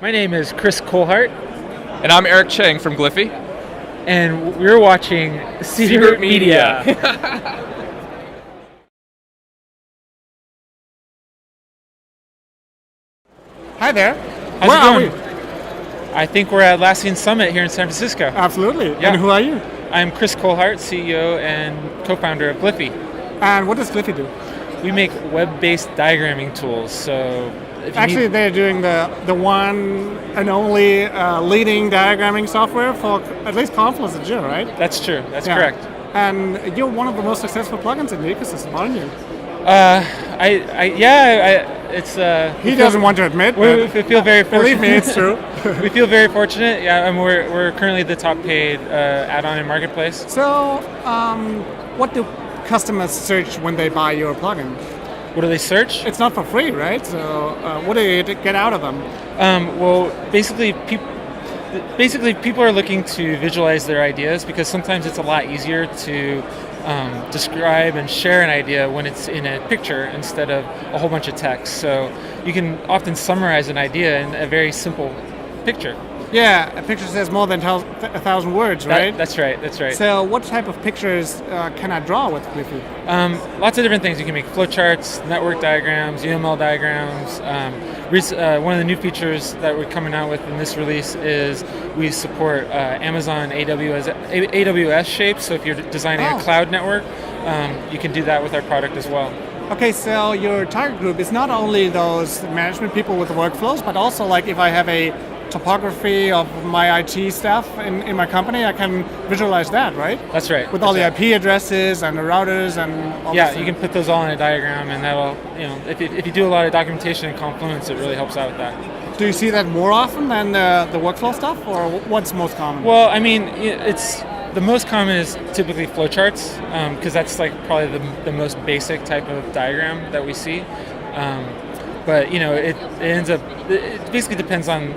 My name is Chris Kohlhardt, And I'm Eric Chang from Gliffy. and we're watching Seibert Media. Hi there. How's Where it are going? I think we're at Atlassian Summit here in San Francisco. Absolutely. Yeah. And who are you? I'm Chris Kohlhardt, CEO and co-founder of Gliffy. And what does Gliffy do? We make web-based diagramming tools. So if you Actually, need, they're doing the one and only leading diagramming software for at least Confluence and Jira, right? that's true. That's Yeah. correct. And you're one of the most successful plugins in the ecosystem, aren't you? It's. He doesn't want to admit, We but feel very fortunate. believe me, it's true. We feel very fortunate. Yeah, and we're currently the top paid add-on in Marketplace. So, what do customers search when they buy your plugin? What do they search? It's not for free, right? So, what do you get out of them? Well, basically, people are looking to visualize their ideas because sometimes it's a lot easier to describe and share an idea when it's in a picture instead of a whole bunch of text. So you can often summarize an idea in a very simple picture. Yeah, a picture says more than 1,000 words, right? That's right. That's right. So what type of pictures can I draw with Gliffy? Lots of different things. You can make flowcharts, network diagrams, UML diagrams. One of the new features that we're coming out with in this release is we support Amazon AWS shapes. So if you're designing a cloud network, you can do that with our product as well. Okay, so your target group is not only those management people with the workflows, but also like if I have a topography of my IT stuff in my company, I can visualize that, right? That's right. With all the IP addresses and the routers and all Yeah, this you can put those all in a diagram, and that'll, if you do a lot of documentation in Confluence, it really helps out with that. Do you see that more often than the workflow stuff, or what's most common? Well, I mean, it's the most common is typically flowcharts, because that's like probably the most basic type of diagram that we see. But it ends up. It basically depends on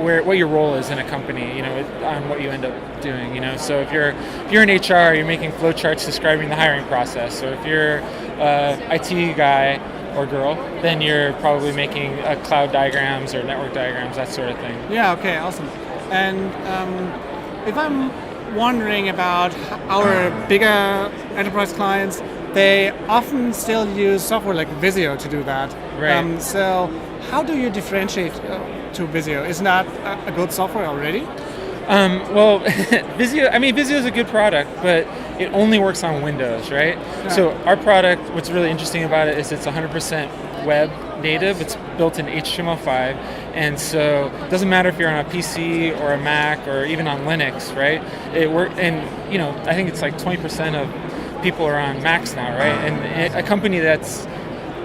what your role is in a company. On what you end up doing. So if you're in HR, you're making flowcharts describing the hiring process. Or if you're IT guy or girl, then you're probably making cloud diagrams or network diagrams, that sort of thing. Yeah. Okay. Awesome. And if I'm wondering about our bigger enterprise clients, they often still use software like Visio to do that. Right. So how do you differentiate to Visio? Isn't that a good software already? Well, Visio is a good product, but it only works on Windows, right? Yeah. So our product, what's really interesting about it is it's 100% web native. It's built in HTML5, and so it doesn't matter if you're on a PC or a Mac or even on Linux, right? And I think it's like 20% of people are on Macs now, right? And a company that's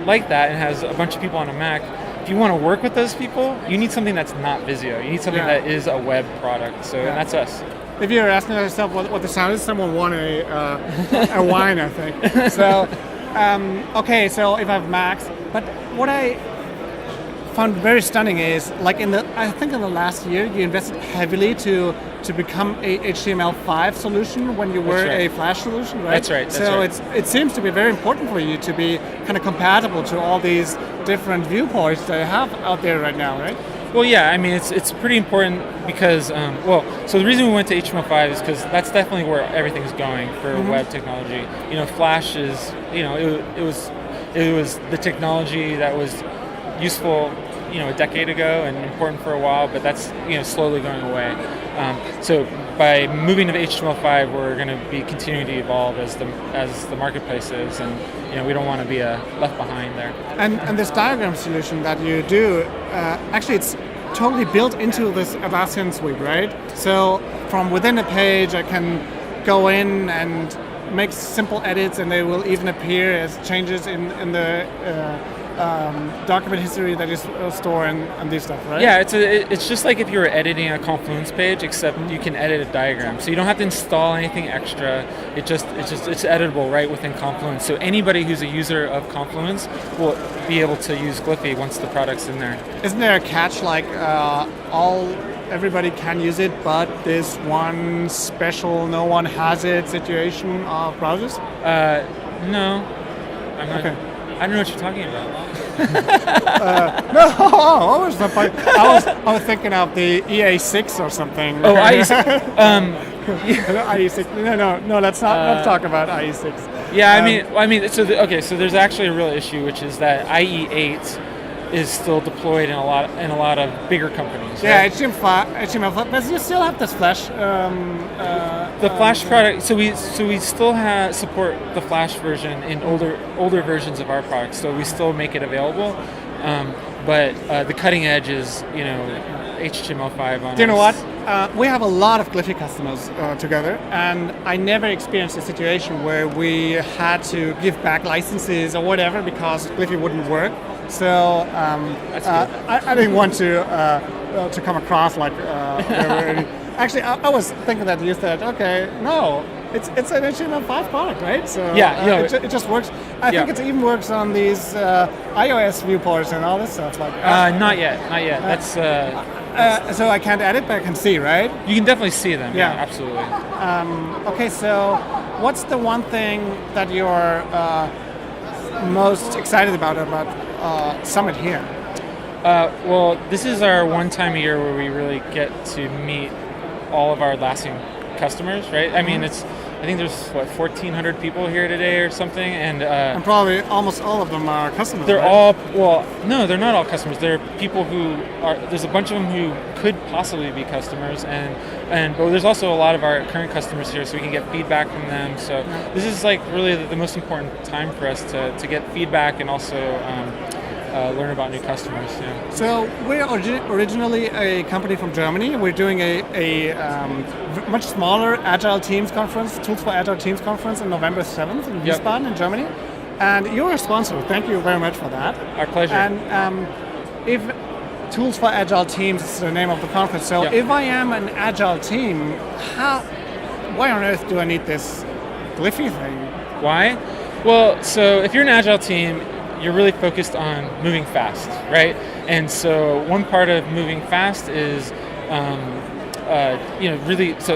like that and has a bunch of people on a Mac, if you want to work with those people, you need something that's not Visio. You need something that is a web product. So and that's us. If you're asking yourself what the sound is, someone won a wine, I think. So, okay, so if I have Macs, but what I found very stunning is, like I think in the last year, you invested heavily to become a HTML5 solution when you were a Flash solution, right? That's right. So it seems to be very important for you to be kind of compatible to all these different viewports that you have out there right now, right? Well, yeah, I mean, it's pretty important because, so the reason we went to HTML5 is because that's definitely where everything's going for web technology. Flash is, it was the technology that was useful, a decade ago and important for a while, but that's, slowly going away. So by moving to HTML5, we're going to be continuing to evolve as the marketplace is, and we don't want to be left behind there. And this diagram solution that you do, actually it's totally built into this Atlassian suite, right? So from within a page, I can go in and make simple edits, and they will even appear as changes in the document history that is stored and this stuff, right? Yeah, it's just like if you were editing a Confluence page, except you can edit a diagram. So you don't have to install anything extra. It's editable right within Confluence. So anybody who's a user of Confluence will be able to use Gliffy once the product's in there. Isn't there a catch, like everybody can use it, but this one special no one has it situation of browsers? No, I'm not. Okay. I don't know what you're talking about. No, what was the point? I was thinking of the EA6 or something. Oh, IE6. IE6. No. Let's not talk about IE6. Yeah, I mean. So there's actually a real issue, which is that IE8 is still deployed in a lot of bigger companies. Yeah, right? HTML5, but you still have this Flash. The Flash product. So we still support the Flash version in older versions of our product. So we still make it available, but the cutting edge is HTML5 on. Do you know what? We have a lot of Gliffy customers together, and I never experienced a situation where we had to give back licenses or whatever because Gliffy wouldn't work. So That's good. I didn't want to come across like. Actually, I was thinking that you said, okay, no, it's an HTML5 product, right? So Yeah, it just works. I think it even works on these iOS viewports and all this stuff. Like not yet. That's so I can't edit, but I can see, right? you can definitely see them. Yeah. Yeah, absolutely. Okay, so what's the one thing that you're most excited about Summit here? Well, this is our one time a year where we really get to meet all of our Atlassian customers, right? I mean, I think there's 1,400 people here today or something, and probably almost all of them are customers. they're right? no, they're not all customers. They're people who are. There's a bunch of them who could possibly be customers, but there's also a lot of our current customers here, so we can get feedback from them. So this is like really the most important time for us to get feedback and also learn about new customers. Yeah. So we're originally a company from Germany. We're doing a much smaller Agile Teams conference, Tools for Agile Teams conference on November 7th in Wiesbaden in Germany. And you're a sponsor. Thank you very much for that. Our pleasure. And if Tools for Agile Teams is the name of the conference, so if I am an Agile team, why on earth do I need this Gliffy thing? Why? Well, so if you're an Agile team, you're really focused on moving fast, right? And so one part of moving fast is, really. So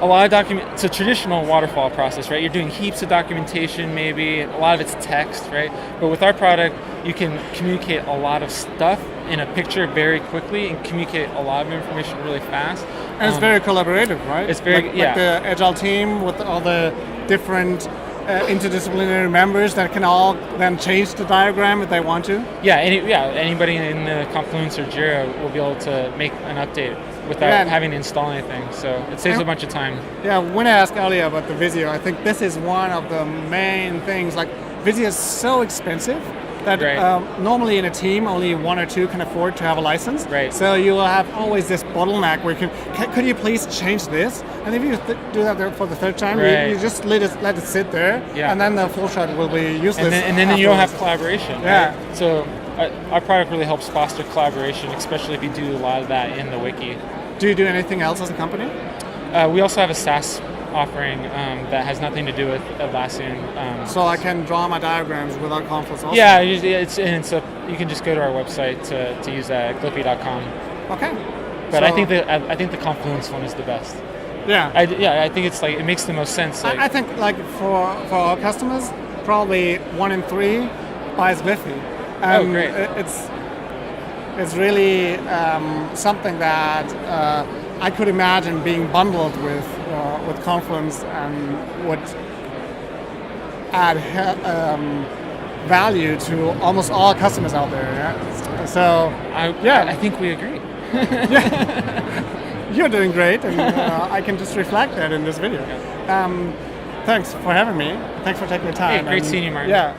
a lot of it's a traditional waterfall process, right? You're doing heaps of documentation, maybe a lot of it's text, right? But with our product, you can communicate a lot of stuff in a picture very quickly and communicate a lot of information really fast. And it's very collaborative, right? It's very like the Agile team with all the different interdisciplinary members that can all then change the diagram if they want to. Anybody in the Confluence or Jira will be able to make an update without having to install anything. So it saves a bunch of time. Yeah, when I asked earlier about the Visio, I think this is one of the main things. Like Visio is so expensive that normally in a team only one or two can afford to have a license. Right. So you will have always this bottleneck where could you please change this? And if you do that there for the third time, you just let it sit there, and then the full shot will be useless. And then you don't have collaboration. Yeah. Right? So our product really helps foster collaboration, especially if you do a lot of that in the wiki. Do you do anything else as a company? We also have a SaaS offering that has nothing to do with Atlassian. So I can draw my diagrams without Confluence also? Yeah, you can just go to our website to use that at gliffy.com. Okay. But I think the Confluence one is the best. Yeah. I think it's like it makes the most sense. I think like for our customers, probably 1 in 3 buys Gliffy. Great. It's really something that I could imagine being bundled with Confluence and would add value to almost all customers out there. Yeah? So I think we agree. You're doing great, and I can just reflect that in this video. Thanks for having me. Thanks for taking the time. Hey, great seeing you, Martin. Yeah.